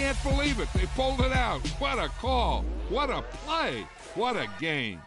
can't believe it. They pulled it out. What a call. What a play. What a game.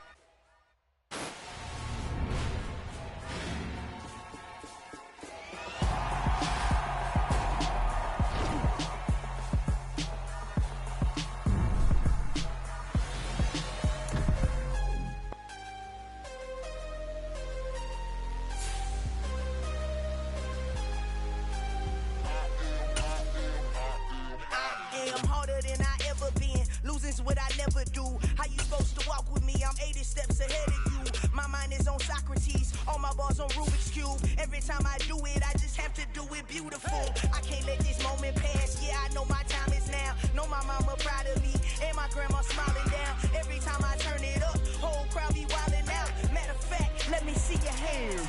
What I never do. How you supposed to walk with me? I'm 80 steps ahead of you. My mind is on Socrates, all my bars on Rubik's Cube. Every time I do it, I just have to do it beautiful. I can't let this moment pass. Yeah, I know my time is now. Know my mama proud of me, and my grandma smiling down. Every time I turn it up, whole crowd be wilding out. Matter of fact, let me see your hands.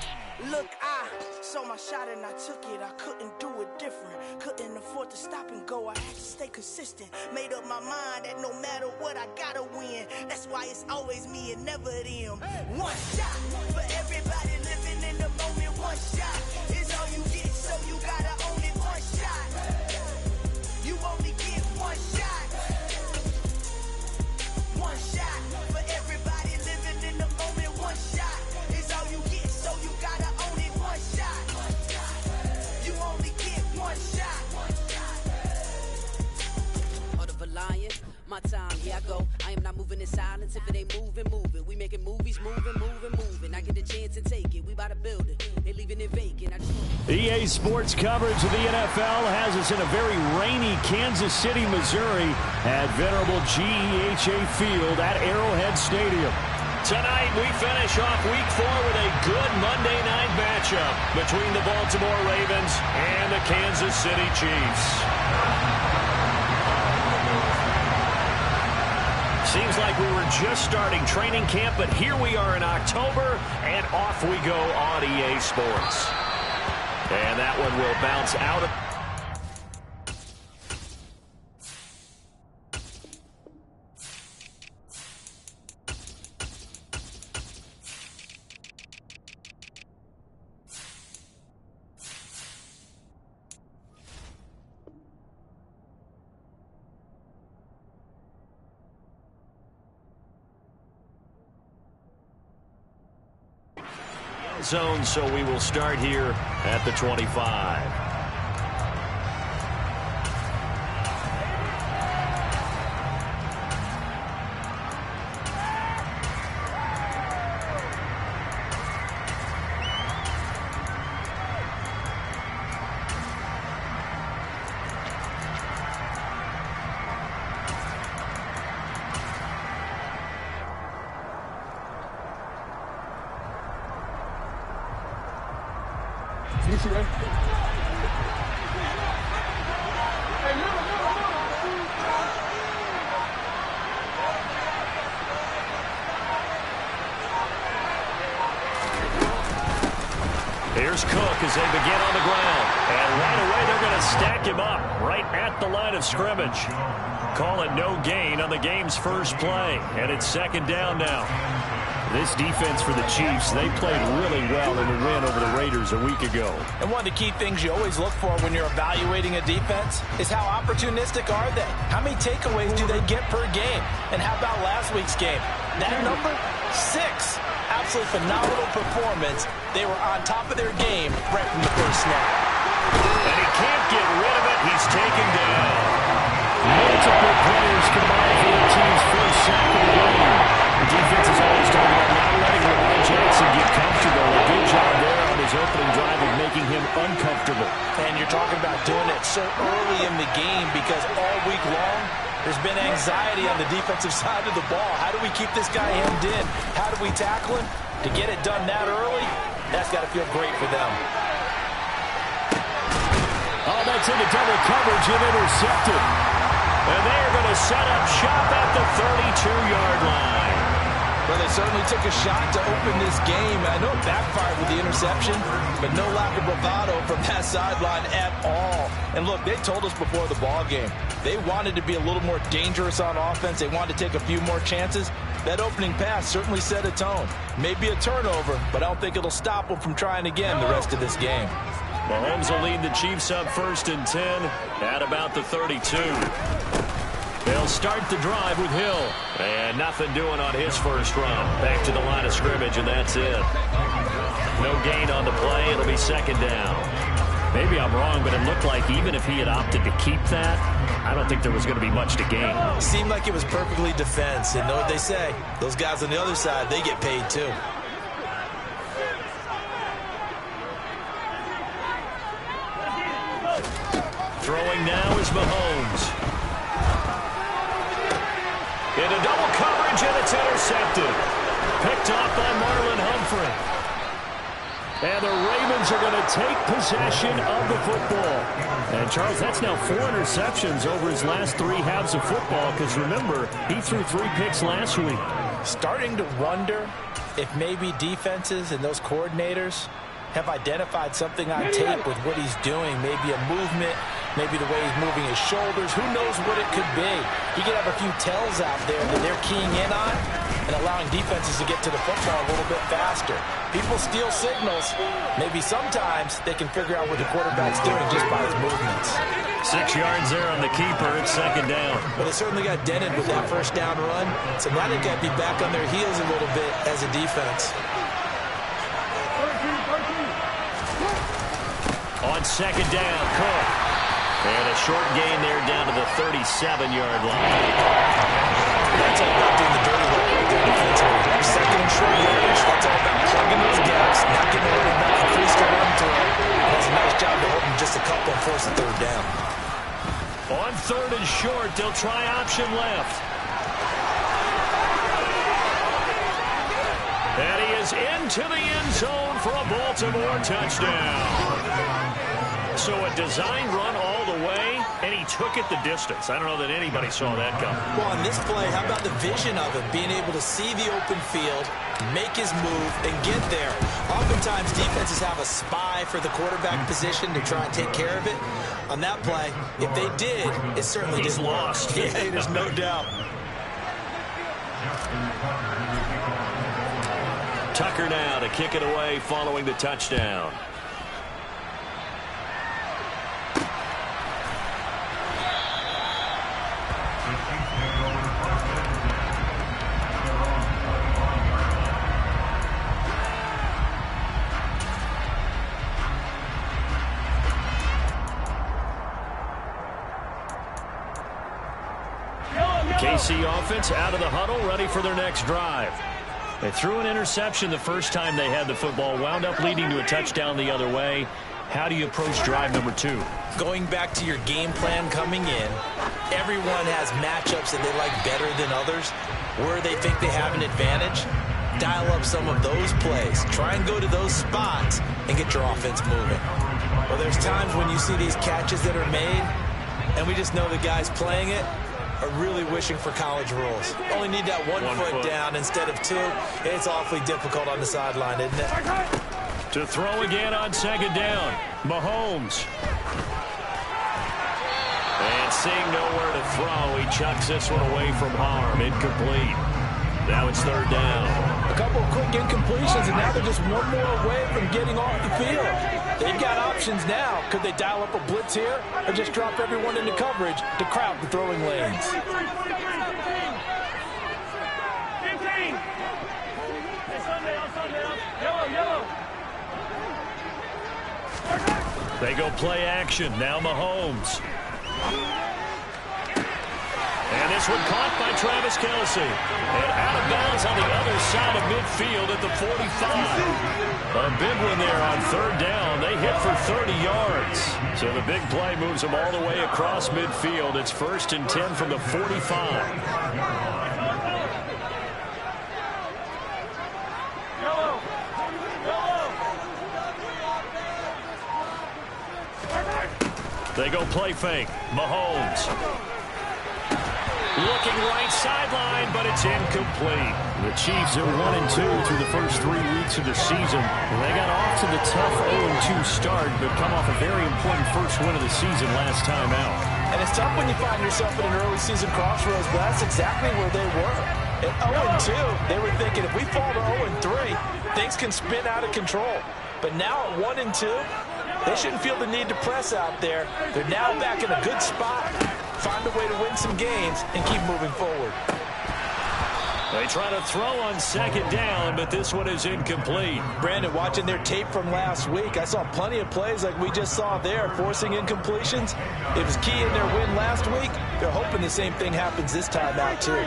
Look, I saw my shot and I took it. I couldn't do it different. Couldn't afford to stop and go. I had to stay consistent. Made up my mind that no matter what, I gotta win. That's why it's always me and never them. One shot for everybody living in the moment. One shot is all you get, so you gotta own it. One shot. You only get one shot. One shot for everybody living in the moment. One shot is all you get, so you gotta own it. One shot. You only get one shot. Heart of a lion, my time, here I go. I am not moving in silence. If it ain't moving, moving. We making movies, moving. I get the chance to take it. We about to build it. They leaving it vacant. EA Sports coverage of the NFL has us in a very rainy Kansas City, Missouri at venerable GEHA Field at Arrowhead Stadium. Tonight, we finish off Week 4 with a good Monday night matchup between the Baltimore Ravens and the Kansas City Chiefs. Seems like we were just starting training camp, but here we are in October, and off we go on EA Sports. And that one will bounce out of... zone, so we will start here at the 25. Here's Cook as they begin on the ground. And right away, they're going to stack him up right at the line of scrimmage. Call it no gain on the game's first play. And it's second down now. This defense for the Chiefs, they played really well in the win over the Raiders a week ago. And one of the key things you always look for when you're evaluating a defense is how opportunistic are they? How many takeaways do they get per game? And how about last week's game? That number, 6. Absolutely phenomenal performance. They were on top of their game right from the first snap. And he can't get rid of it. He's taken down. Multiple players combined for the team's first sack of the game. The defense is always talking about not letting Lamar Jackson get comfortable. A good job there on his opening drive of making him uncomfortable. And you're talking about doing it so early in the game because all week long there's been anxiety on the defensive side of the ball. How do we keep this guy hemmed in? How do we tackle him? To get it done that early, that's got to feel great for them. Oh, that's into double coverage and intercepted. And they're going to set up shop at the 32-yard line. Well, they certainly took a shot to open this game. I know it backfired with the interception, but no lack of bravado from that sideline at all. And look, they told us before the ball game, they wanted to be a little more dangerous on offense. They wanted to take a few more chances. That opening pass certainly set a tone. Maybe a turnover, but I don't think it'll stop them from trying again the rest of this game. Mahomes will lead the Chiefs up 1st and 10 at about the 32. They'll start the drive with Hill. And nothing doing on his first run. Back to the line of scrimmage, and that's it. No gain on the play. It'll be 2nd down. Maybe I'm wrong, but it looked like even if he had opted to keep that, I don't think there was going to be much to gain. Seemed like it was perfectly defense. And know what they say? Those guys on the other side, they get paid too. Throwing now is Mahomes. Into double coverage, and it's intercepted. Picked off by Marlon Humphrey. And the Ravens are going to take possession of the football. And, Charles, that's now 4 interceptions over his last 3 halves of football, because, remember, he threw 3 picks last week. Starting to wonder if maybe defenses and those coordinators have identified something on tape with what he's doing. Maybe a movement, maybe the way he's moving his shoulders. Who knows what it could be? He could have a few tells out there that they're keying in on and allowing defenses to get to the football a little bit faster. People steal signals. Maybe sometimes they can figure out what the quarterback's doing just by his movements. 6 yards there on the keeper. It's 2nd down. But they certainly got dented with that 1st down run. So now they've got to be back on their heels a little bit as a defense. On 2nd down, Cook. And a short gain there down to the 37-yard line. That's all about doing the dirty work right there defensively. 2nd and short yardage, that's all about plugging those gaps, not giving away enough increase to run through. And does a nice job to hold them just a couple and force the 3rd down. On 3rd and short, they'll try option left. And he is into the end zone for a Baltimore touchdown. So a design run all the way, and he took it the distance. I don't know that anybody saw that coming. Well, on this play, how about the vision of it? Being able to see the open field, make his move, and get there. Oftentimes, defenses have a spy for the quarterback position to try and take care of it. On that play, if they did, it certainly didn't work. Lost. Yeah, there's no doubt. Tucker now to kick it away following the touchdown. KC offense out of the huddle, ready for their next drive. They threw an interception the first time they had the football, wound up leading to a touchdown the other way. How do you approach drive number 2? Going back to your game plan coming in, everyone has matchups that they like better than others. Where they think they have an advantage, dial up some of those plays. Try and go to those spots and get your offense moving. Well, there's times when you see these catches that are made, and we just know the guys playing it are really wishing for college rules. Only need that one foot down instead of 2. It's awfully difficult on the sideline, isn't it? To throw again on 2nd down, Mahomes. And seeing nowhere to throw, he chucks this one away from harm. Incomplete. Now it's 3rd down. A couple of quick incompletions, and now they're just one more away from getting off the field. They've got options now. Could they dial up a blitz here or just drop everyone into coverage to crowd the throwing lanes? They go play action. Now Mahomes. And this one caught by Travis Kelce. And out of bounds on the other side of midfield at the 45. A big one there on 3rd down. They hit for 30 yards. So the big play moves them all the way across midfield. It's 1st and 10 from the 45. They go play fake. Mahomes. Looking right sideline, but it's incomplete. The Chiefs are 1-2 through the first 3 weeks of the season. They got off to the tough 0-2 start, but come off a very important first win of the season last time out. And it's tough when you find yourself at an early season crossroads, but that's exactly where they were. At 0-2, they were thinking if we fall to 0-3, things can spin out of control. But now at 1-2, They shouldn't feel the need to press out there. They're now back in a good spot. Find a way to win some games and keep moving forward. They try to throw on second down, but this one is incomplete. Brandon, watching their tape from last week, I saw plenty of plays like we just saw there, forcing incompletions. It was key in their win last week. They're hoping the same thing happens this time out, too.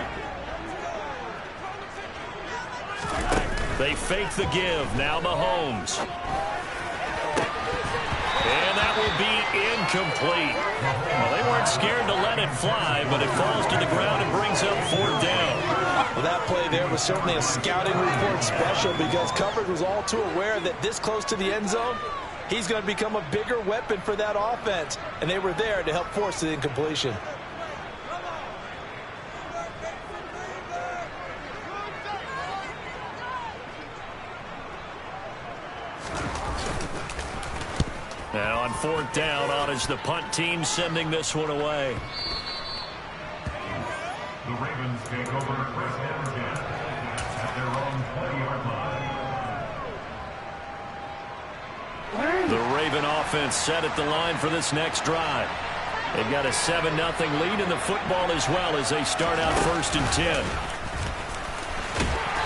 They fake the give. Now Mahomes. And that will be incomplete. Well, they weren't scared to let it fly, but it falls to the ground and brings up fourth down. Well, that play there was certainly a scouting report special because coverage was all too aware that this close to the end zone, he's going to become a bigger weapon for that offense, and they were there to help force the incompletion. Now on fourth down, on is the punt team sending this one away. The Ravens take over first down again at their own 20-yard line. The Raven offense set at the line for this next drive. They've got a 7-0 lead in the football as well as they start out 1st and 10.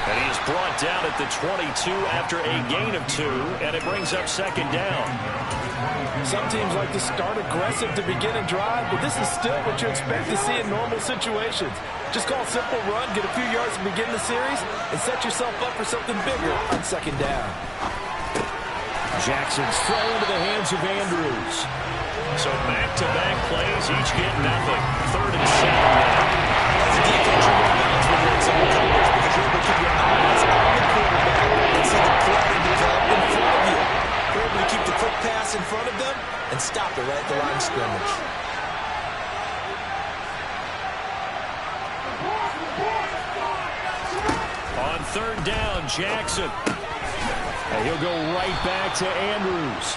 And he is brought down at the 22 after a gain of 2, and it brings up second down. Some teams like to start aggressive to begin a drive, but this is still what you expect to see in normal situations. Just call a simple run, get a few yards to begin the series, and set yourself up for something bigger on second down. Jackson's throw into the hands of Andrews. So back-to-back plays, each get nothing. 3rd and 7 now. As a defense, you're going to balance with your zone coverage because you're able to keep your eyes on the quarterback and see the play develop in front of you. You're able to keep the quick pass in front of them and stop it right at the line of scrimmage. On 3rd down, Jackson. And he'll go right back to Andrews.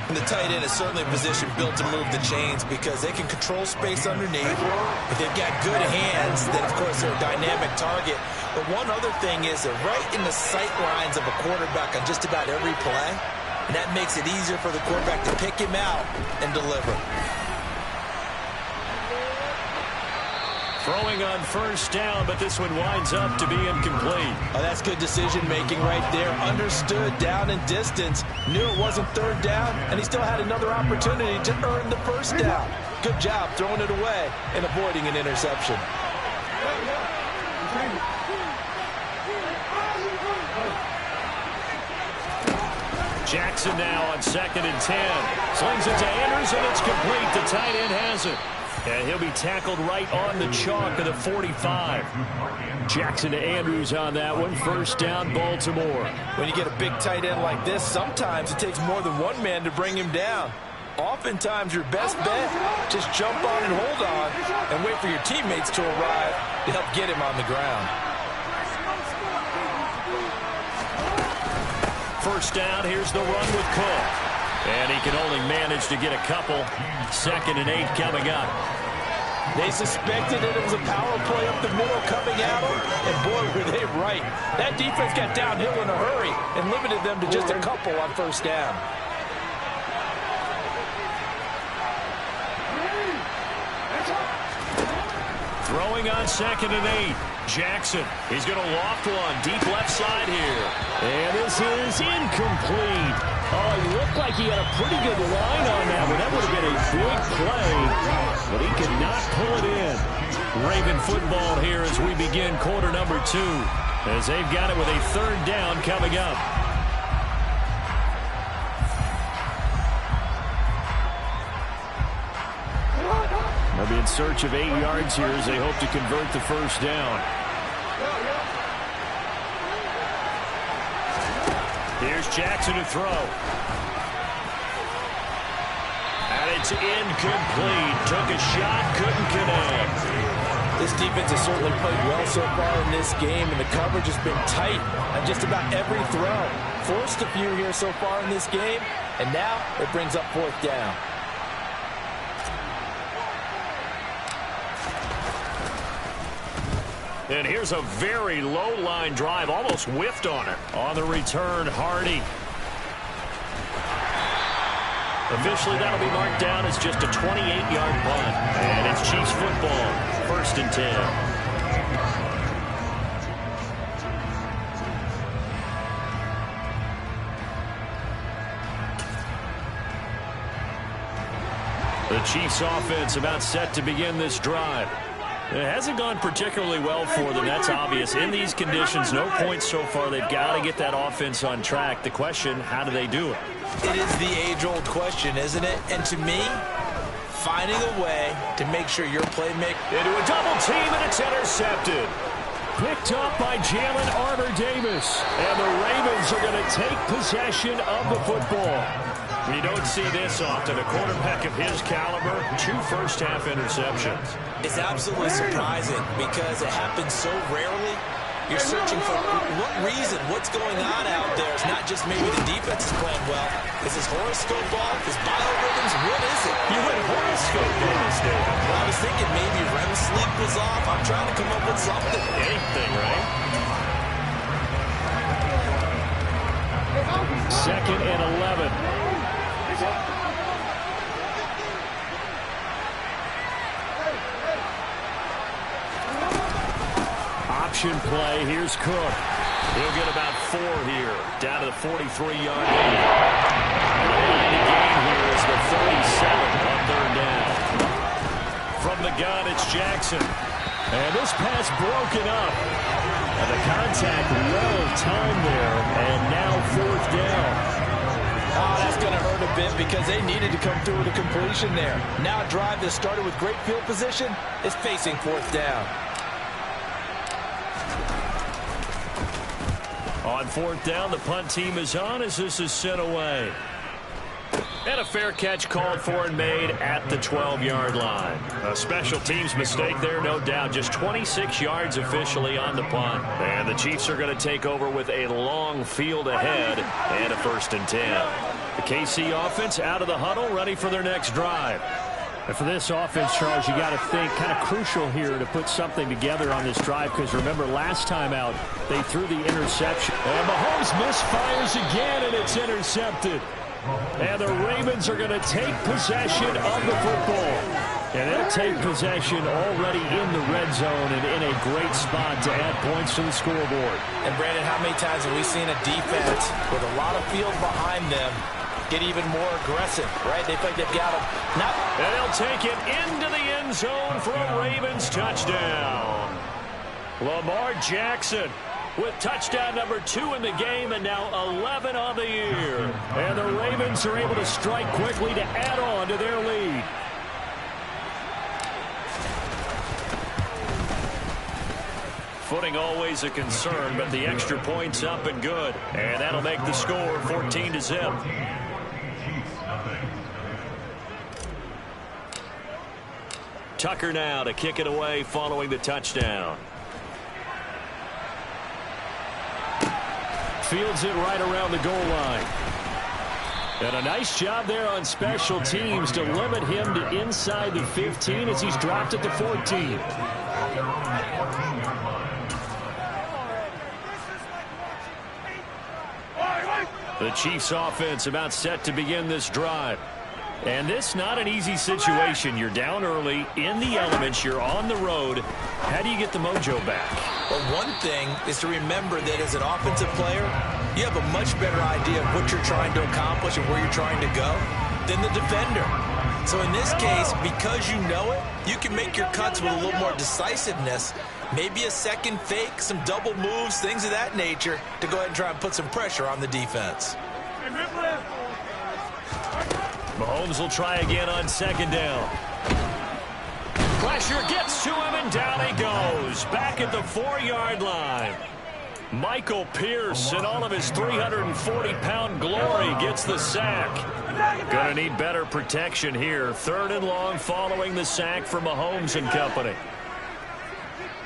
And the tight end is certainly a position built to move the chains because they can control space underneath. If they've got good hands, then, of course, they're a dynamic target. But one other thing is they're right in the sight lines of a quarterback on just about every play. And that makes it easier for the quarterback to pick him out and deliver. Throwing on 1st down, but this one winds up to be incomplete. Oh, that's good decision-making right there. Understood down and distance. Knew it wasn't 3rd down, and he still had another opportunity to earn the 1st down. Good job throwing it away and avoiding an interception. Jackson now on 2nd and 10. Slings it to Andrews, and it's complete. The tight end has it. And he'll be tackled right on the chalk of the 45. Jackson to Andrews on that one. 1st down, Baltimore. When you get a big tight end like this, sometimes it takes more than one man to bring him down. Oftentimes, your best bet, just jump on and hold on and wait for your teammates to arrive to help get him on the ground. 1st down, here's the run with Cook. And he can only manage to get a couple. 2nd and 8 coming up. They suspected that it was a power play up the middle coming at them, and boy, were they right. That defense got downhill in a hurry and limited them to just a couple on 1st down. Throwing on 2nd and 8. Jackson, he's going to loft one deep left side here. And this is incomplete. Oh, he looked like he had a pretty good line on that one. That would have been a big play, but he could not pull it in. Raven football here as we begin quarter number 2, as they've got it with a 3rd down coming up. They'll be in search of 8 yards here as they hope to convert the 1st down. Here's Jackson to throw. And it's incomplete. Took a shot, couldn't connect. This defense has certainly played well so far in this game, and the coverage has been tight on just about every throw. Forced a few here so far in this game, and now it brings up 4th down. And here's a very low-line drive, almost whiffed on it. On the return, Hardy. Officially, that'll be marked down as just a 28-yard punt. And it's Chiefs football, 1st and 10. The Chiefs offense about set to begin this drive. It hasn't gone particularly well for them. That's obvious. In these conditions, no points so far. They've got to get that offense on track. The question, how do they do it? It is the age-old question, isn't it? And to me, finding a way to make sure your playmaker... Into a double team, and it's intercepted. Picked up by Jalen Armour-Davis. And the Ravens are going to take possession of the football. We don't see this often. A quarterback of his caliber, 2 first-half interceptions. It's absolutely surprising because it happens so rarely. You're searching for what reason, what's going on out there. It's not just maybe the defense is playing well. Is his horoscope off? His biorhythms? What is it? You went horoscope on this day. Well, I was thinking maybe REM sleep was off. I'm trying to come up with something. Anything, right? 2nd and 11. Option play. Here's Cook. He'll get about 4 here. Down to the 43-yard line. And the line to gain here is the 37 on 3rd down. From the gun, it's Jackson. And this pass broken up. And the contact well timed there. And now 4th down. Oh, that's going to hurt a bit because they needed to come through with a completion there. Now a drive that started with great field position is facing 4th down. On 4th down, the punt team is on as this is sent away. And a fair catch called for and made at the 12-yard line. A special teams mistake there, no doubt. Just 26 yards officially on the punt. And the Chiefs are going to take over with a long field ahead and a 1st and 10. The KC offense out of the huddle, ready for their next drive. And for this offense, Charles, you got to think kind of crucial here to put something together on this drive because remember last time out they threw the interception. And Mahomes misfires again and it's intercepted. And the Ravens are going to take possession of the football. And they'll take possession already in the red zone and in a great spot to add points to the scoreboard. And Brandon, how many times have we seen a defense with a lot of field behind them get even more aggressive, right? They think they've got him. Now, and they'll take it into the end zone for a Ravens touchdown. Lamar Jackson with touchdown number 2 in the game and now 11 on the year. And the Ravens are able to strike quickly to add on to their lead. Footing always a concern, but the extra point's up and good. And that'll make the score 14-0. Tucker now to kick it away following the touchdown. Fields it right around the goal line. And a nice job there on special teams to limit him to inside the 15 as he's dropped at the 14. The Chiefs offense about set to begin this drive. And this not an easy situation. You're down early, in the elements, you're on the road. How do you get the mojo back? Well, one thing is to remember that as an offensive player, you have a much better idea of what you're trying to accomplish and where you're trying to go than the defender. So in this case, because you know it, you can make your cuts with a little more decisiveness. Maybe a second fake, some double moves, things of that nature to go ahead and try and put some pressure on the defense. Mahomes will try again on 2nd down. Pressure gets to him, and down he goes. Back at the 4-yard line. Michael Pierce, in all of his 340-pound glory, gets the sack. Gonna need better protection here. 3rd and long following the sack from Mahomes and company.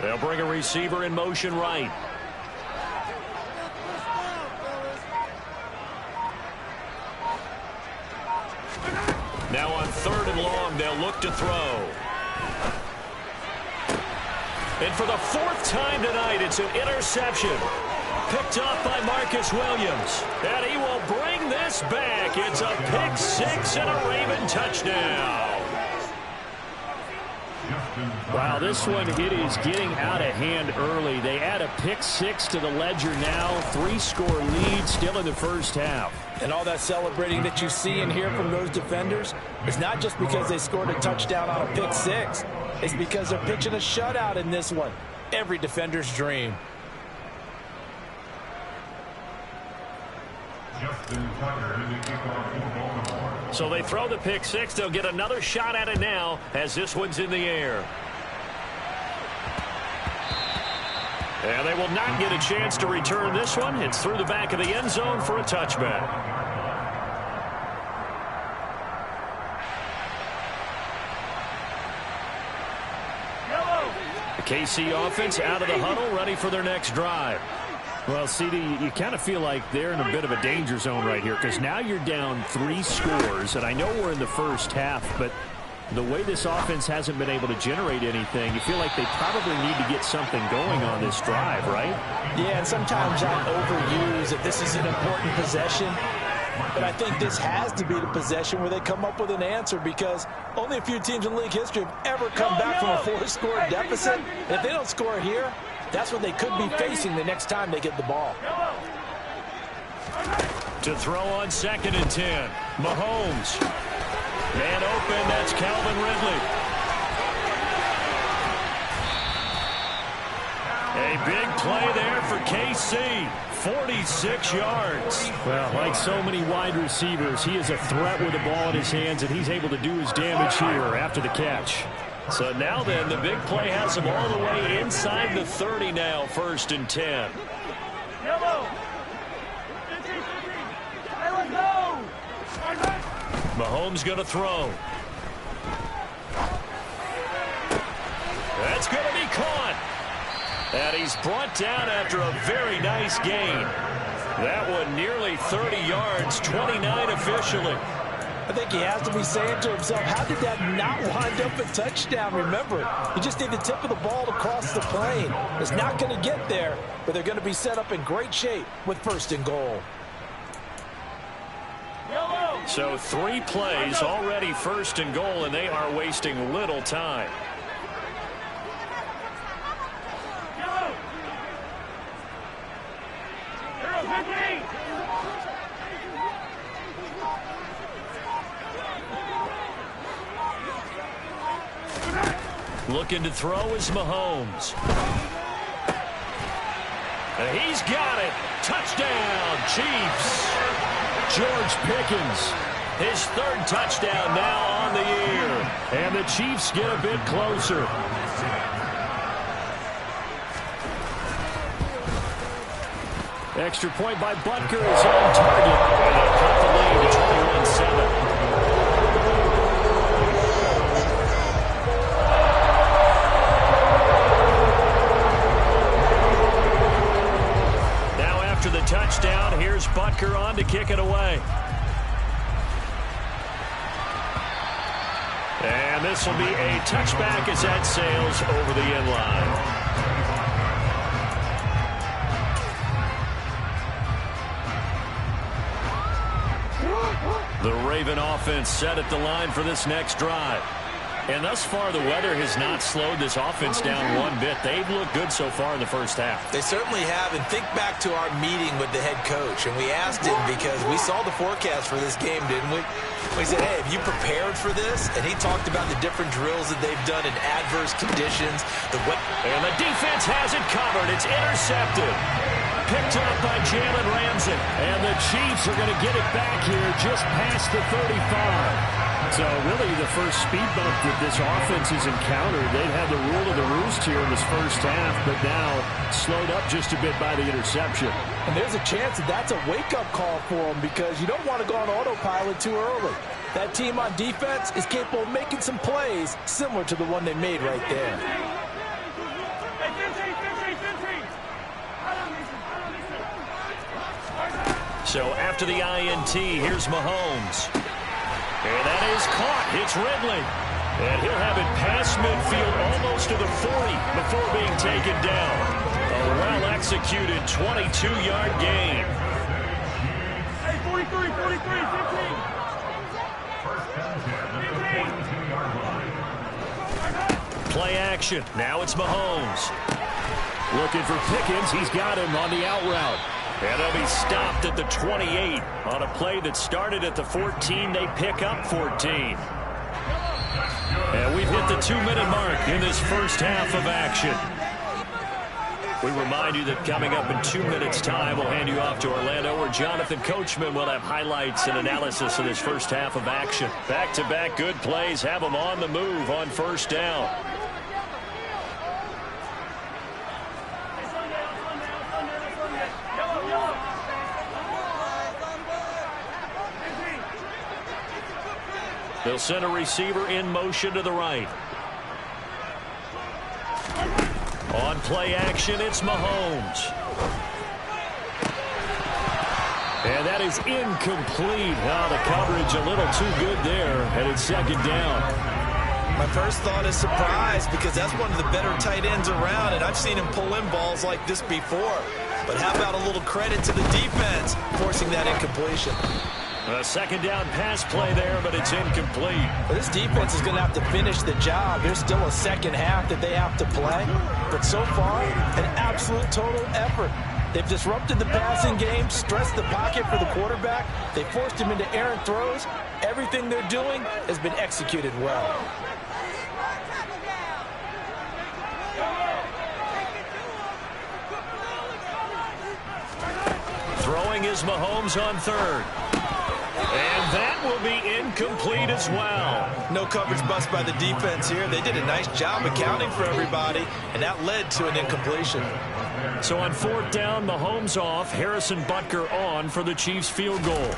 They'll bring a receiver in motion right. Now on 3rd and long, they'll look to throw. And for the 4th time tonight, it's an interception. picked off by Marcus Williams. And he will bring this back. It's a pick six and a Raven touchdown. Wow, this one, it is getting out of hand early. They add a pick six to the ledger now. 3-score lead still in the first half. And all that celebrating that you see and hear from those defenders is not just because they scored a touchdown on a pick six. It's because they're pitching a shutout in this one. Every defender's dream. So they throw the pick six. They'll get another shot at it now as this one's in the air. And they will not get a chance to return this one. It's through the back of the end zone for a touchback. The KC offense out of the huddle, ready for their next drive. Well, CD, you kind of feel like they're in a bit of a danger zone right here because now you're down 3 scores, and I know we're in the first half, but the way this offense hasn't been able to generate anything, you feel like they probably need to get something going on this drive, right? Yeah, and sometimes I overuse that this is an important possession, but I think this has to be the possession where they come up with an answer because only a few teams in league history have ever come back from a 4-score deficit. If they don't score here, that's what they could be facing the next time they get the ball. To throw on 2nd and 10. Mahomes. Man open, that's Calvin Ridley. A big play there for KC. 46 yards. Well, like so many wide receivers, he is a threat with the ball in his hands, and he's able to do his damage here after the catch. So now then, the big play has him all the way inside the 30 now, 1st and 10. Mahomes going to throw. That's going to be caught. And he's brought down after a very nice gain. That one nearly 30 yards, 29 officially. I think he has to be saying to himself, how did that not wind up a touchdown? Remember, you just need the tip of the ball to cross the plane. It's not going to get there, but they're going to be set up in great shape with 1st and goal. So 3 plays already 1st and goal, and they are wasting little time. Looking to throw is Mahomes. And he's got it. Touchdown, Chiefs. George Pickens, his 3rd touchdown now on the year. And the Chiefs get a bit closer. Extra point by Butker is on target. And they'll cut the lead to 21-7. After the touchdown, here's Butker on to kick it away. And this will be a touchback as that sails over the end line. The Raven offense set at the line for this next drive. And thus far, the weather has not slowed this offense down one bit. They've looked good so far in the first half. They certainly have. And think back to our meeting with the head coach. And we asked him because we saw the forecast for this game, didn't we? We said, hey, have you prepared for this? And he talked about the different drills that they've done in adverse conditions. And the defense has it covered. It's intercepted. Picked up by Jalen Ramsey. And the Chiefs are going to get it back here just past the 35. So really the first speed bump that this offense has encountered. They've had the rule of the roost here in this first half, but now slowed up just a bit by the interception. And there's a chance that that's a wake-up call for them because you don't want to go on autopilot too early. That team on defense is capable of making some plays similar to the one they made right there. So after the INT, here's Mahomes. And that is caught. It's Ridley. And he'll have it past midfield almost to the 40 before being taken down. A Well-executed 22-yard gain. Hey, 43, 15. First and 10 at the 42-yard line. Play action. Now it's Mahomes. Looking for Pickens. He's got him on the out route. And they'll be stopped at the 28 on a play that started at the 14. They pick up 14. And we've hit the 2-minute mark in this first half of action. We remind you that coming up in 2 minutes' time, we'll hand you off to Orlando, where Jonathan Coachman will have highlights and analysis of this first half of action. Back-to-back good plays have them on the move on first down. They'll send a receiver in motion to the right. On play action, it's Mahomes. And that is incomplete. Now the coverage a little too good there, and it's second down. My first thought is surprise, because that's one of the better tight ends around, and I've seen him pull in balls like this before. But how about a little credit to the defense forcing that incompletion? A second down pass play there, but it's incomplete. Well, this defense is going to have to finish the job. There's still a second half that they have to play. But so far, an absolute total effort. They've disrupted the passing game, stressed the pocket for the quarterback. They forced him into errant throws. Everything they're doing has been executed well. Throwing is Mahomes on third. And that will be incomplete as well. No coverage bust by the defense here. They did a nice job accounting for everybody, and that led to an incompletion. So on fourth down, Mahomes off, Harrison Butker on for the Chiefs field goal.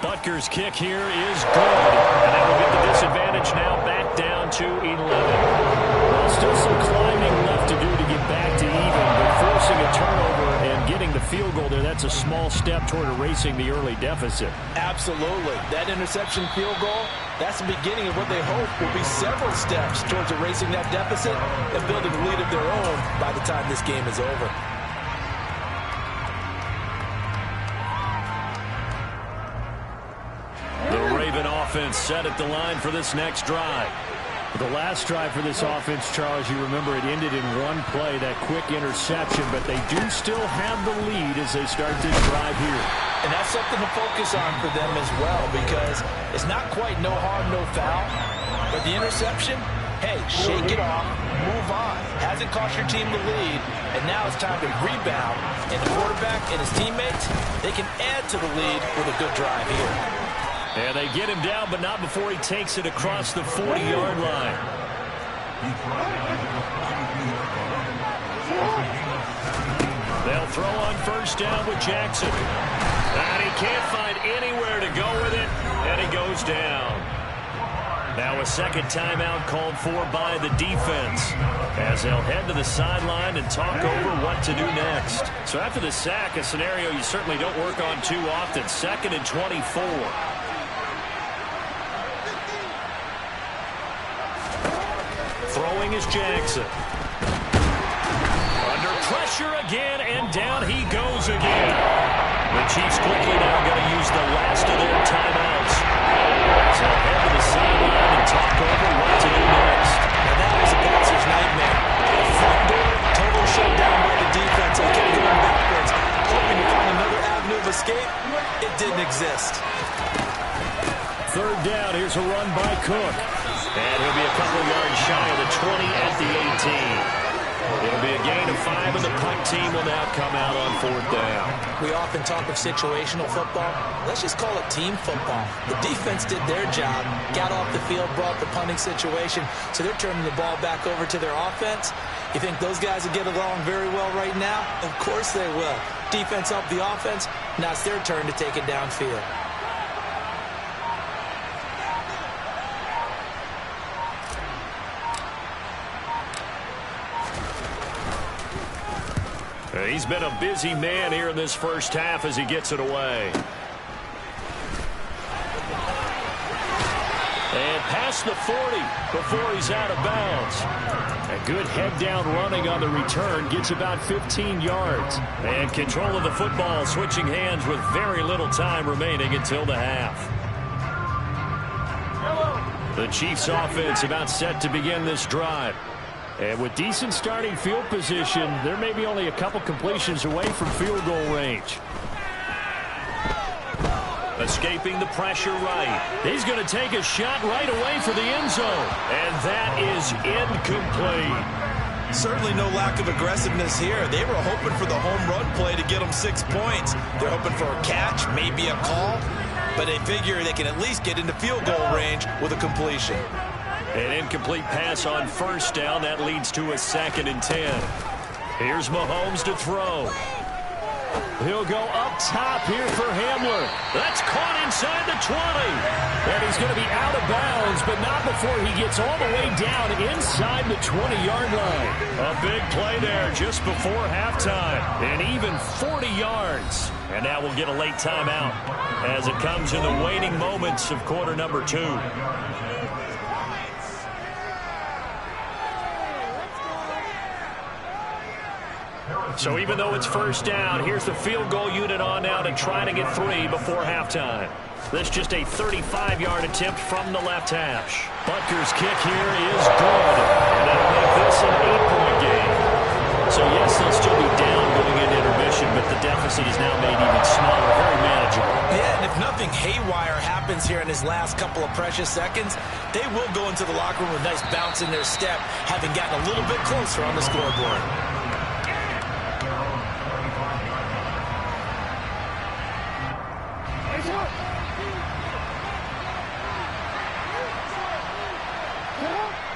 Butker's kick here is good, and that will get the disadvantage now back down to 11. Well, still some climbing left to do to get back to even, but forcing a turnover and getting the field goal there, that's a small step toward erasing the early deficit. Absolutely. That interception field goal, that's the beginning of what they hope will be several steps towards erasing that deficit and building a lead of their own by the time this game is over. The Raven offense set at the line for this next drive. The last drive for this offense, Charles, you remember it ended in one play, that quick interception, but they do still have the lead as they start this drive here. And that's something to focus on for them as well, because it's not quite no harm, no foul, but the interception, hey, shake it off, move on. Hasn't cost your team the lead, and now it's time to rebound. And the quarterback and his teammates, they can add to the lead with a good drive here. And they get him down, but not before he takes it across the 40-yard line. They'll throw on first down with Jackson. And he can't find anywhere to go with it, and he goes down. Now a second timeout called for by the defense, as they'll head to the sideline and talk over what to do next. So after the sack, a scenario you certainly don't work on too often. 2nd and 24. Throwing is Jackson. Under pressure again, and down he goes again. The Chiefs quickly now going to use the last of their timeouts. So head to the sideline and talk over what to do next. Now that was a passer's nightmare. The front door, total shutdown by the defense. They kept going backwards, hoping to find another avenue of escape. It didn't exist. Third down, here's a run by Cook. And he'll be a couple yards shy of the 20 at the 18. It'll be a gain of 5, and the punt team will now come out on fourth down. We often talk of situational football. Let's just call it team football. The defense did their job, got off the field, brought the punting situation, so they're turning the ball back over to their offense. You think those guys will get along very well right now? Of course they will. Defense helped the offense. Now it's their turn to take it downfield. He's been a busy man here in this first half as he gets it away. And past the 40 before he's out of bounds. A good head-down running on the return gets about 15 yards. And control of the football, switching hands with very little time remaining until the half. The Chiefs offense about set to begin this drive. And with decent starting field position, there may be only a couple completions away from field goal range. Escaping the pressure right. He's going to take a shot right away for the end zone. And that is incomplete. Certainly no lack of aggressiveness here. They were hoping for the home run play to get them 6 points. They're hoping for a catch, maybe a call. But they figure they can at least get into field goal range with a completion. An incomplete pass on first down. That leads to a 2nd and 10. Here's Mahomes to throw. He'll go up top here for Hamler. That's caught inside the 20. And he's going to be out of bounds, but not before he gets all the way down inside the 20-yard line. A big play there just before halftime. And even 40 yards. And now we'll get a late timeout as it comes in the waning moments of quarter number 2. So even though it's first down, here's the field goal unit on now to try to get 3 before halftime. This just a 35-yard attempt from the left hash. Butker's kick here is good. And that'll make this an 8-point game. So yes, they'll still be down going into intermission, but the deficit is now made even smaller, very manageable. Yeah, and if nothing haywire happens here in his last couple of precious seconds, they will go into the locker room with a nice bounce in their step, having gotten a little bit closer on the scoreboard.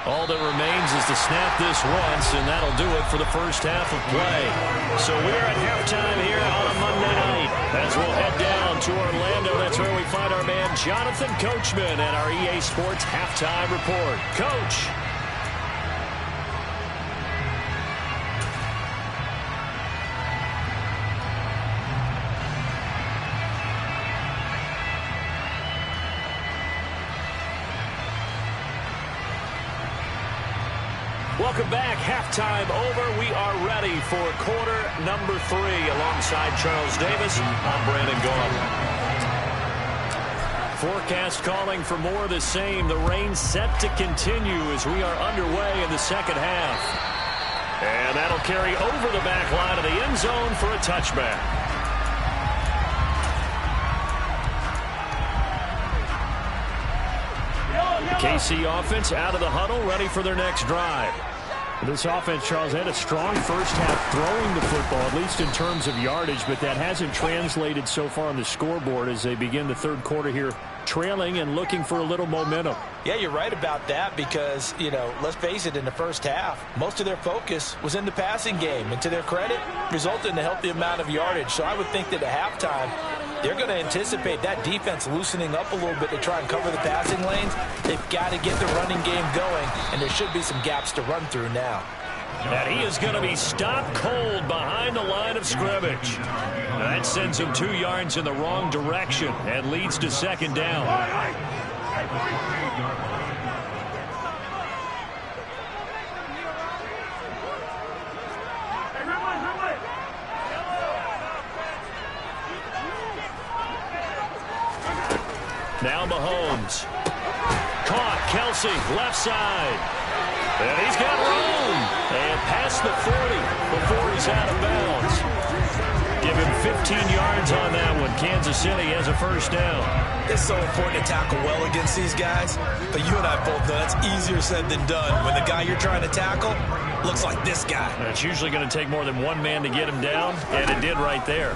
All that remains is to snap this once, and that'll do it for the first half of play. So we're at halftime here on a Monday night as we'll head down to Orlando. That's where we find our man Jonathan Coachman and our EA Sports Halftime Report. Coach. Welcome back. Halftime over. We are ready for quarter number 3. Alongside Charles Davis, I'm Brandon Gaudin. Forecast calling for more of the same. The rain set to continue as we are underway in the second half. And that'll carry over the back line of the end zone for a touchback. The KC offense out of the huddle, ready for their next drive. This offense, Charles, had a strong first half throwing the football, at least in terms of yardage, but that hasn't translated so far on the scoreboard as they begin the third quarter here, trailing and looking for a little momentum. Yeah, you're right about that because, you know, let's face it, in the first half, most of their focus was in the passing game. And to their credit, resulted in a healthy amount of yardage. So I would think that at halftime, they're going to anticipate that defense loosening up a little bit to try and cover the passing lanes. They've got to get the running game going, and there should be some gaps to run through now. And he is going to be stopped cold behind the line of scrimmage. That sends him 2 yards in the wrong direction and leads to second down. Now Mahomes. Caught. Kelsey, left side. And he's got room. And past the 40 before he's out of bounds. Give him 15 yards on that one. Kansas City has a first down. It's so important to tackle well against these guys. But you and I both know that's easier said than done. When the guy you're trying to tackle looks like this guy. And it's usually going to take more than one man to get him down. And it did right there.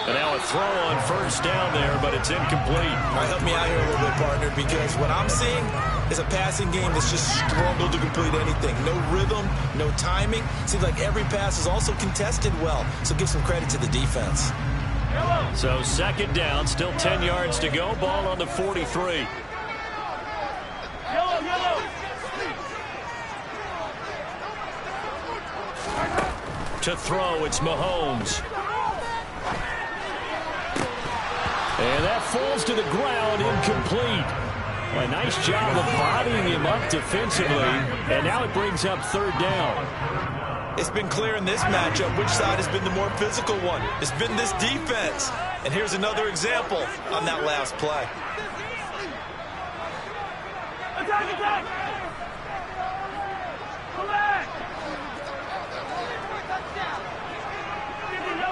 And now a throw on first down there, but it's incomplete. All right, help me out here a little bit, partner, because what I'm seeing is a passing game that's just struggled to complete anything. No rhythm, no timing. Seems like every pass is also contested well, so give some credit to the defense. So second down, still 10 yards to go. Ball on the 43. To throw, it's Mahomes. And that falls to the ground, incomplete. A nice job of bodying him up defensively, and now it brings up third down. It's been clear in this matchup which side has been the more physical one. It's been this defense. And here's another example on that last play. Attack, attack! Go back!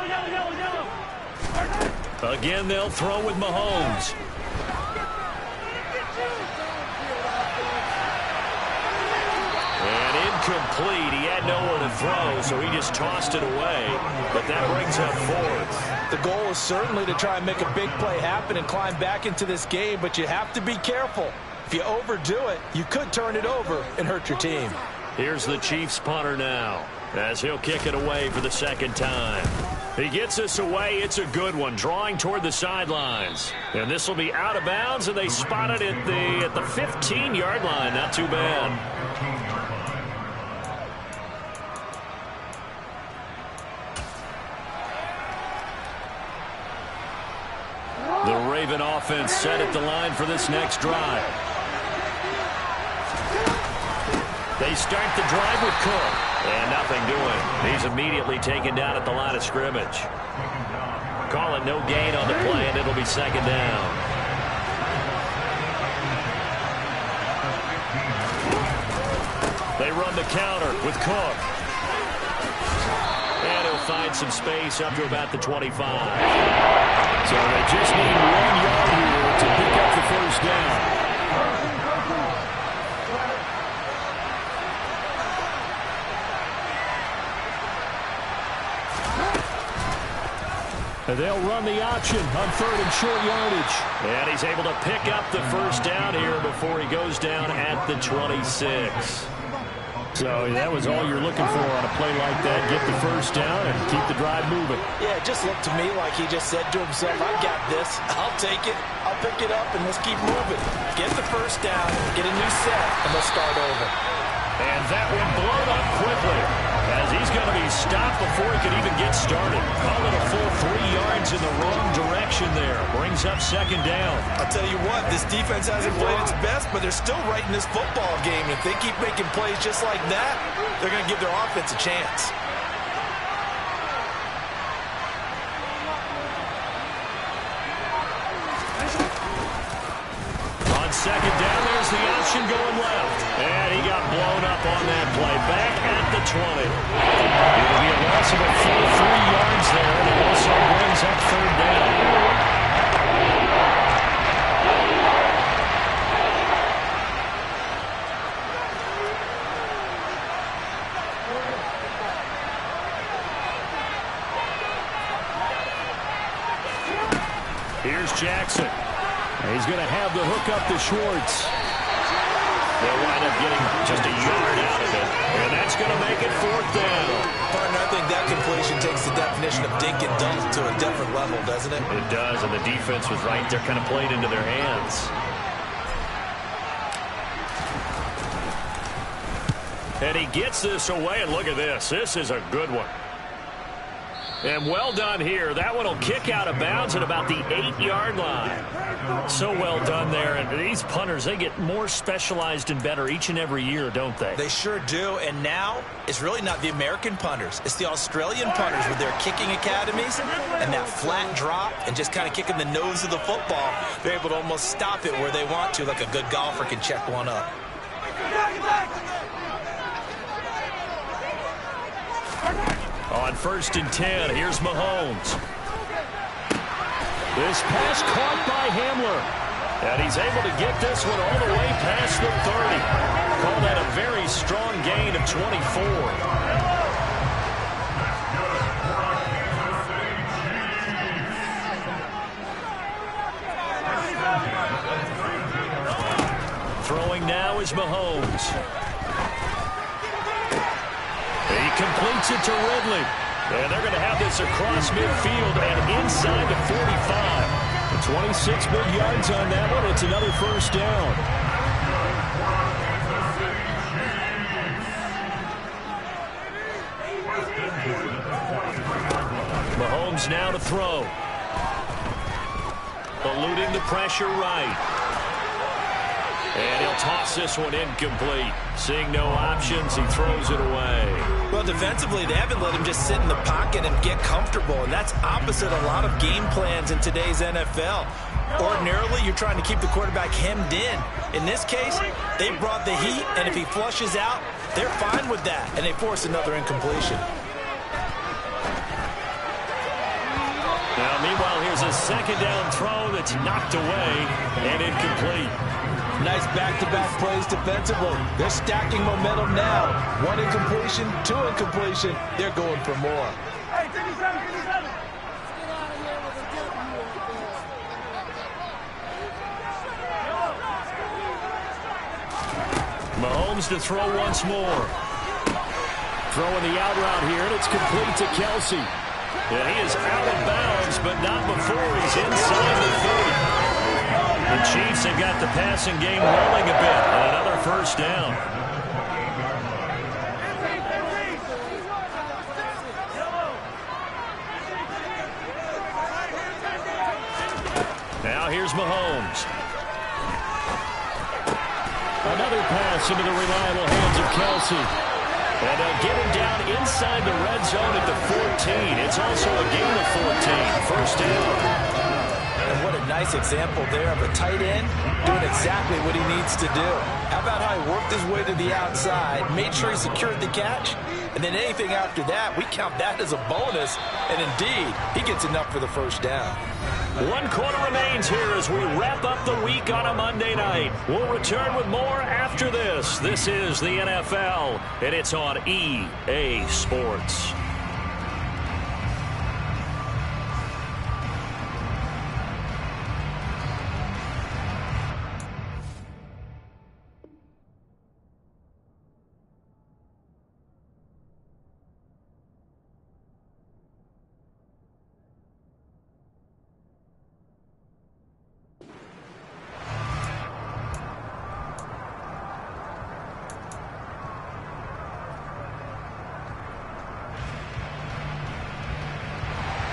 Yellow. Again, they'll throw with Mahomes. And incomplete. He had nowhere to throw, so he just tossed it away. But that brings up fourth. The goal is certainly to try and make a big play happen and climb back into this game, but you have to be careful. If you overdo it, you could turn it over and hurt your team. Here's the Chiefs punter now, as he'll kick it away for the second time. He gets this away. It's a good one, drawing toward the sidelines. And this will be out of bounds, and they spot it at the 15-yard line. Not too bad. The Raven offense set at the line for this next drive. They start the drive with Cook. And nothing doing. He's immediately taken down at the line of scrimmage. Call it no gain on the play, and it'll be second down. They run the counter with Cook. And he'll find some space up to about the 25. So they just need 1 yard here to pick up the first down. They'll run the option on third and short yardage. And he's able to pick up the first down here before he goes down at the 26. So that was all you're looking for on a play like that. Get the first down and keep the drive moving. Yeah, it just looked to me like he just said to himself, I got this. I'll take it. I'll pick it up, and let's keep moving. Get the first down, get a new set, and let's start over. And that one blown up quickly, as he's going to be stopped before he could even get started. Call it a full 3 yards in the wrong direction there. Brings up second down. I'll tell you what, this defense hasn't played its best, but they're still right in this football game. If they keep making plays just like that, they're going to give their offense a chance. On second down, there's the option going left. And he got blown up on that play. Back at the 20. It'll be a loss of a full 3 yards there, and it also brings up third down. Here's Jackson. He's going to have the hook up to Schwartz. They'll wind up getting just a yard out of it. And that's going to make it fourth down. Partner, I think that completion takes the definition of dink and dunk to a different level, doesn't it? It does, and the defense was right there, kind of played into their hands. And he gets this away, and look at this. This is a good one. And well done here. That one will kick out of bounds at about the 8-yard line. So well done there. And these punters, they get more specialized and better each and every year, don't they? They sure do. And now it's really not the American punters. It's the Australian punters with their kicking academies and that flat drop and just kind of kicking the nose of the football. They're able to almost stop it where they want to, like a good golfer can check one up. On first and 10, here's Mahomes. This pass caught by Hamler. And he's able to get this one all the way past the 30. Call that a very strong gain of 24. Throwing now is Mahomes. He completes it to Ridley. And they're going to have this across midfield and inside the 45. 26 big yards on that one. It's another first down. Mahomes now to throw. eluding the pressure right. And he'll toss this one incomplete. Seeing no options, he throws it away. Well, defensively, they haven't let him just sit in the pocket and get comfortable, and that's opposite a lot of game plans in today's NFL. Ordinarily, you're trying to keep the quarterback hemmed in. In this case, they brought the heat, and if he flushes out, they're fine with that, and they force another incompletion. Now, meanwhile, here's a second down throw that's knocked away and incomplete. Nice back-to-back plays defensively. They're stacking momentum now. 1 incompletion, 2 incompletion. They're going for more. Hey, 57, 57. Mahomes to throw once more. Throwing the out route here, and it's complete to Kelce. And he is out of bounds, but not before he's inside the 30. The Chiefs have got the passing game rolling a bit, and another first down. Now here's Mahomes. Another pass into the reliable hands of Kelce. And they'll get him down inside the red zone at the 14. It's also a gain of 14. First down. And what a nice example there of a tight end doing exactly what he needs to do. How about how he worked his way to the outside, made sure he secured the catch, and then anything after that, we count that as a bonus. And indeed, he gets enough for the first down. 1 quarter remains here as we wrap up the week on a Monday night. We'll return with more after this. This is the NFL, and it's on EA Sports.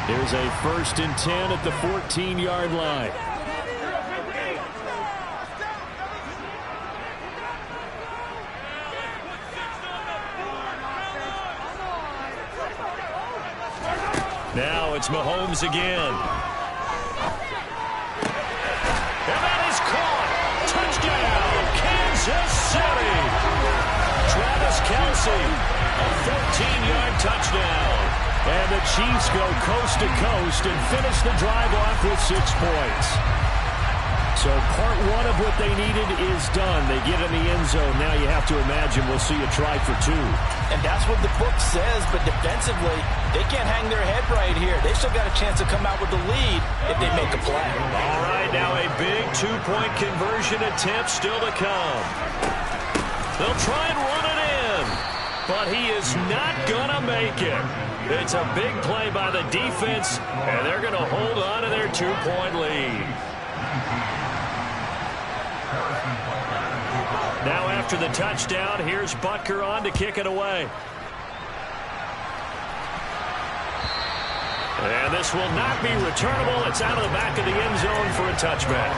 Here's a 1st and 10 at the 14-yard line. Now it's Mahomes again. And that is caught. Touchdown, Kansas City. Travis Kelce, a 14-yard touchdown. And the Chiefs go coast to coast and finish the drive off with 6 points. So part 1 of what they needed is done. They get in the end zone. Now you have to imagine we'll see a try for 2. And that's what the book says, but defensively, they can't hang their head right here. They still got a chance to come out with the lead if they make a play. All right, now a big 2-point conversion attempt still to come. They'll try and run it in, but he is not going to make it. It's a big play by the defense, and they're going to hold on to their 2-point lead. Now after the touchdown, here's Butker on to kick it away. And this will not be returnable. It's out of the back of the end zone for a touchback.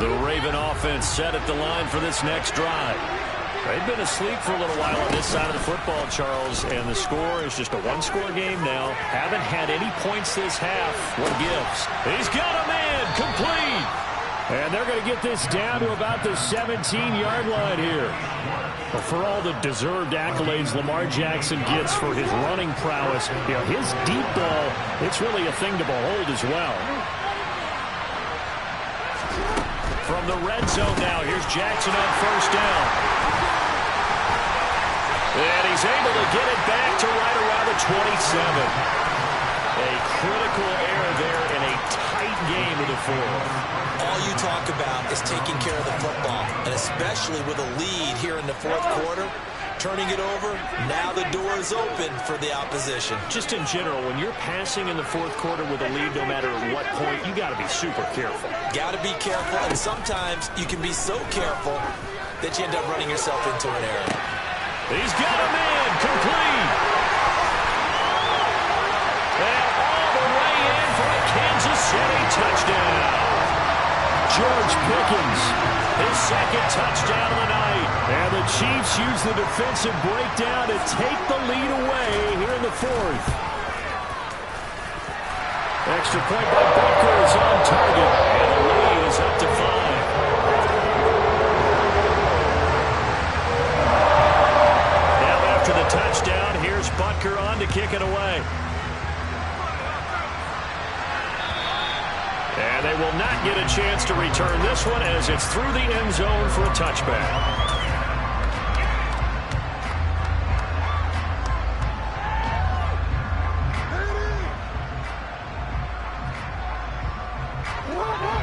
The Raven offense set at the line for this next drive. They've been asleep for a little while on this side of the football, Charles, and the score is just a 1-score game now. Haven't had any points this half. What gives? He's got a man complete. And they're going to get this down to about the 17-yard line here. But for all the deserved accolades Lamar Jackson gets for his running prowess, you know, his deep ball, it's really a thing to behold as well. From the red zone now, here's Jackson on 1st down. And he's able to get it back to right around the 27. A critical error there in a tight game of the 4th. All you talk about is taking care of the football, and especially with a lead here in the 4th quarter. turning it over. Now the door is open for the opposition. Just in general, when you're passing in the fourth quarter with a lead, no matter at what point, you got to be super careful. Got to be careful, and sometimes you can be so careful that you end up running yourself into an error. He's got a man complete. And all the way in for a Kansas City touchdown. George Pickens, his second touchdown of the night. And the Chiefs use the defensive breakdown to take the lead away here in the fourth. Extra point by Butker is on target. And the lead is up to 5. Now after the touchdown, here's Butker on to kick it away. And they will not get a chance to return this one as it's through the end zone for a touchback.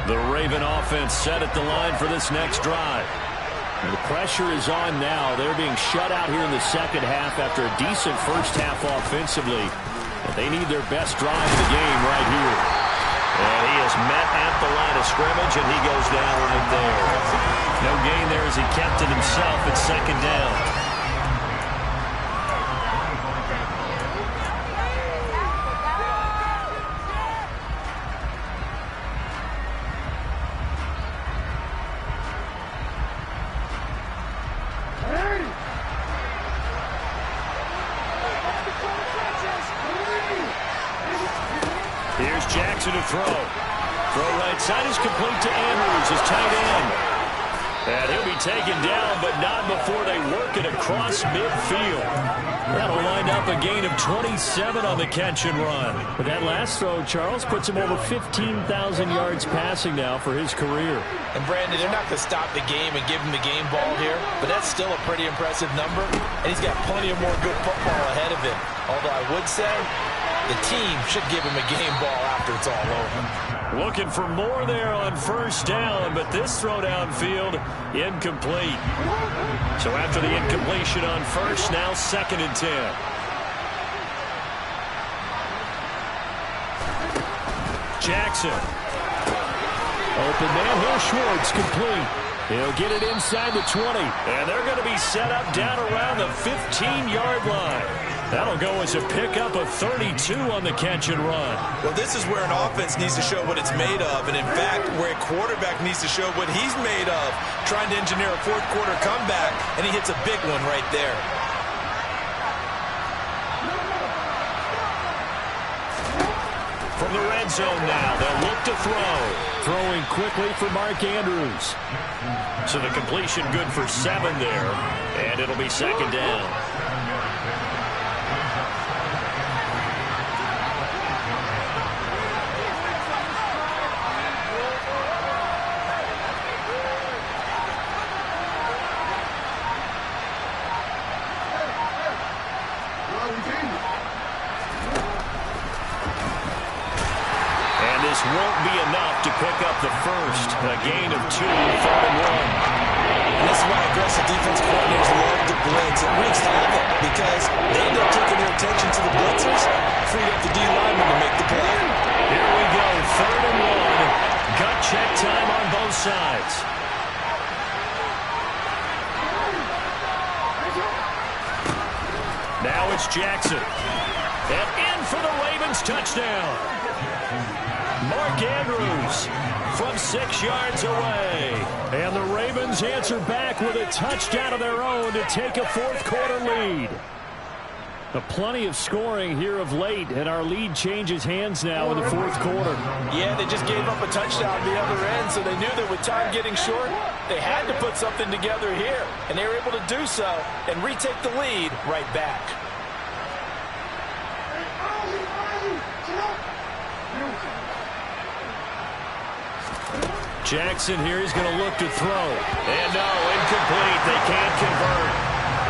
The Raven offense set at the line for this next drive. And the pressure is on now. They're being shut out here in the second half after a decent first half offensively. And they need their best drive of the game right here. And he is met at the line of scrimmage, and he goes down right there. No gain there as he kept it himself at second down. Here's Jackson to throw. Throw right side is complete to Andrews, his tight end. And he'll be taken down, but not before they work it across midfield. That'll line up a gain of 27 on the catch and run. But that last throw, Charles, puts him over 15,000 yards passing now for his career. And Brandon, they're not going to stop the game and give him the game ball here, but that's still a pretty impressive number. And he's got plenty of more good football ahead of him. Although I would say the team should give him a game ball after it's all over. Looking for more there on first down, but this throw downfield incomplete. So after the incompletion on first, now 2nd and 10. Jackson. Open man here, Schwartz, complete. He'll get it inside the 20. And they're going to be set up down around the 15-yard line. That'll go as a pickup of 32 on the catch and run. Well, this is where an offense needs to show what it's made of, and in fact, where a quarterback needs to show what he's made of, trying to engineer a fourth quarter comeback, and he hits a big one right there. From the red zone now, they'll look to throw. Throwing quickly for Mark Andrews. So the completion good for 7 there, and it'll be 2nd down. Won't be enough to pick up the first. A gain of 2, 3rd and 1. And this is why aggressive defensive coordinators love to blitz. It wreaks havoc because they end up taking their attention to the blitzers, freed up the D lineman to make the play. Here we go, 3rd and 1. Gut check time on both sides. Now it's Jackson. And in for the Ravens touchdown. Mark Andrews from 6 yards away. And the Ravens answer back with a touchdown of their own to take a fourth quarter lead. Plenty of scoring here of late, and our lead changes hands now in the fourth quarter. Yeah, they just gave up a touchdown on the other end, so they knew that with time getting short, they had to put something together here. And they were able to do so and retake the lead right back. Jackson here is going to look to throw. And no, incomplete. They can't convert.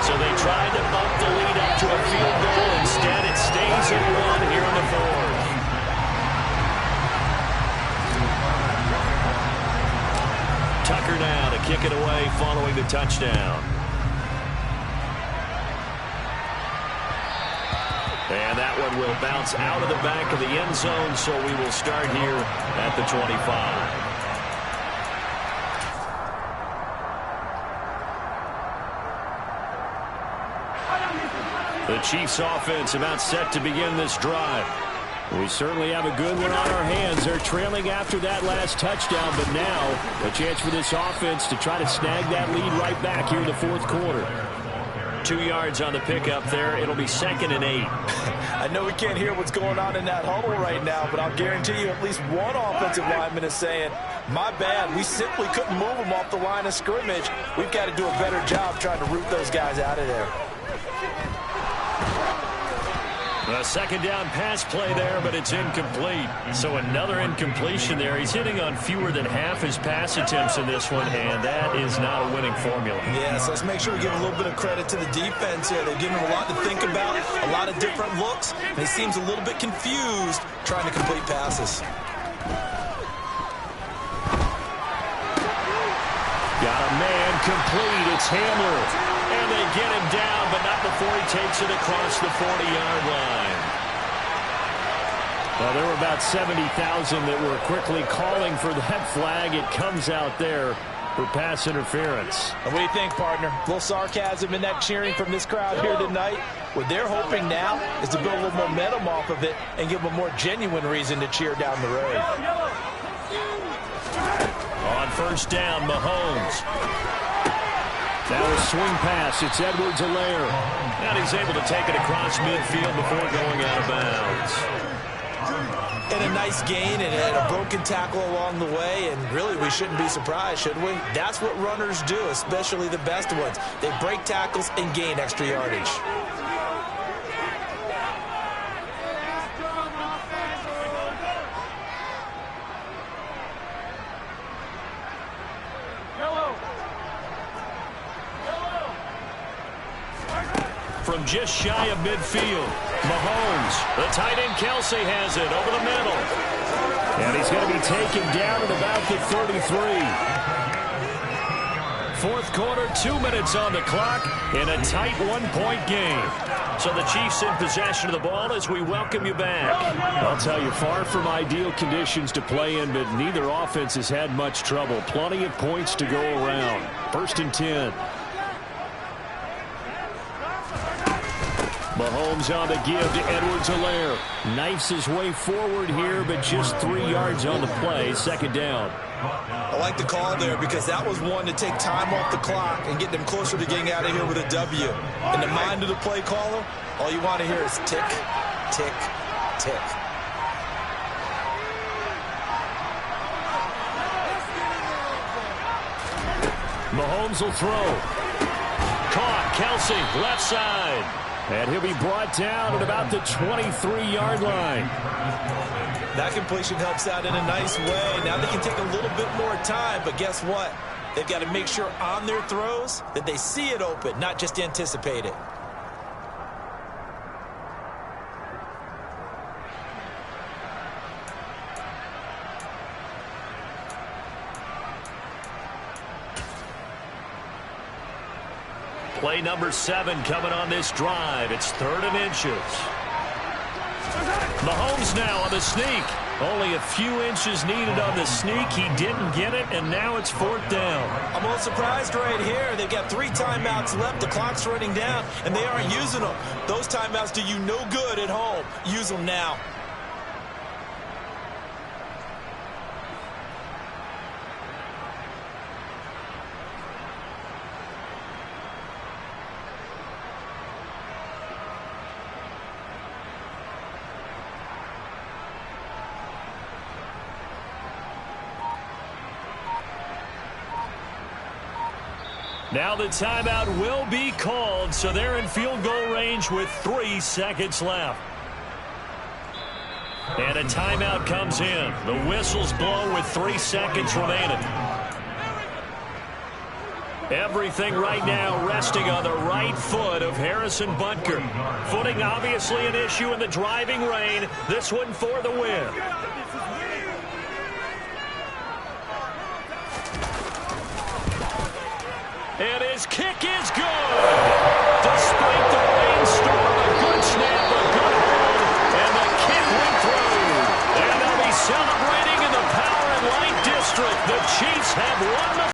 So they tried to bump the lead up to a field goal. Instead, it stays at 1 here in the fourth. Tucker now to kick it away following the touchdown. And that one will bounce out of the back of the end zone, so we will start here at the 25. The Chiefs offense about set to begin this drive. We certainly have a good one on our hands. They're trailing after that last touchdown, but now a chance for this offense to try to snag that lead right back here in the fourth quarter. 2 yards on the pickup there. It'll be 2nd and 8. I know we can't hear what's going on in that huddle right now, but I'll guarantee you at least one offensive lineman is saying, my bad, we simply couldn't move them off the line of scrimmage. We've got to do a better job trying to root those guys out of there. A 2nd down pass play there, but it's incomplete. So another incompletion there. He's hitting on fewer than half his pass attempts in this one, and that is not a winning formula. Yeah, so let's make sure we give a little bit of credit to the defense here. They've given him a lot to think about, a lot of different looks, and he seems a little bit confused trying to complete passes. Got a man complete. It's Hamler. And they get him down, but not before he takes it across the 40-yard line. Well, there were about 70,000 that were quickly calling for that flag. It comes out there for pass interference. What do you think, partner? A little sarcasm in that cheering from this crowd here tonight. What they're hoping now is to build a little momentum off of it and give them a more genuine reason to cheer down the road. On 1st down, Mahomes. Now a swing pass. It's Edwards-Helaire. And he's able to take it across midfield before going out of bounds. And a nice gain and a broken tackle along the way. And really, we shouldn't be surprised, should we? That's what runners do, especially the best ones. They break tackles and gain extra yardage. From just shy of midfield, Mahomes, the tight end Kelsey has it over the middle. And he's going to be taken down at about the 33. Fourth quarter, 2 minutes on the clock in a tight 1-point game. So the Chiefs in possession of the ball as we welcome you back. I'll tell you, far from ideal conditions to play in, but neither offense has had much trouble. Plenty of points to go around. 1st and 10. Mahomes on the give to Edwards-Helaire. Knifes his way forward here, but just 3 yards on the play. 2nd down. I like the call there because that was one to take time off the clock and get them closer to getting out of here with a W. In the mind of the play caller, all you want to hear is tick, tick, tick. Mahomes will throw. Caught. Kelsey, left side. And he'll be brought down at about the 23-yard line. That completion helps out in a nice way. Now they can take a little bit more time, but guess what? They've got to make sure on their throws that they see it open, not just anticipate it. Play number 7 coming on this drive. It's 3rd and inches. Mahomes now on the sneak. Only a few inches needed on the sneak. He didn't get it, and now it's 4th down. I'm a little surprised right here. They've got 3 timeouts left. The clock's running down, and they aren't using them. Those timeouts do you no good at home. Use them now. Now the timeout will be called, so they're in field goal range with 3 seconds left. And a timeout comes in. The whistles blow with 3 seconds remaining. Everything right now resting on the right foot of Harrison Butker. Footing obviously an issue in the driving rain. This one for the win. And his kick is good. Despite the rainstorm, a good snap, a good celebrating in the Power and Light District. The Chiefs have won the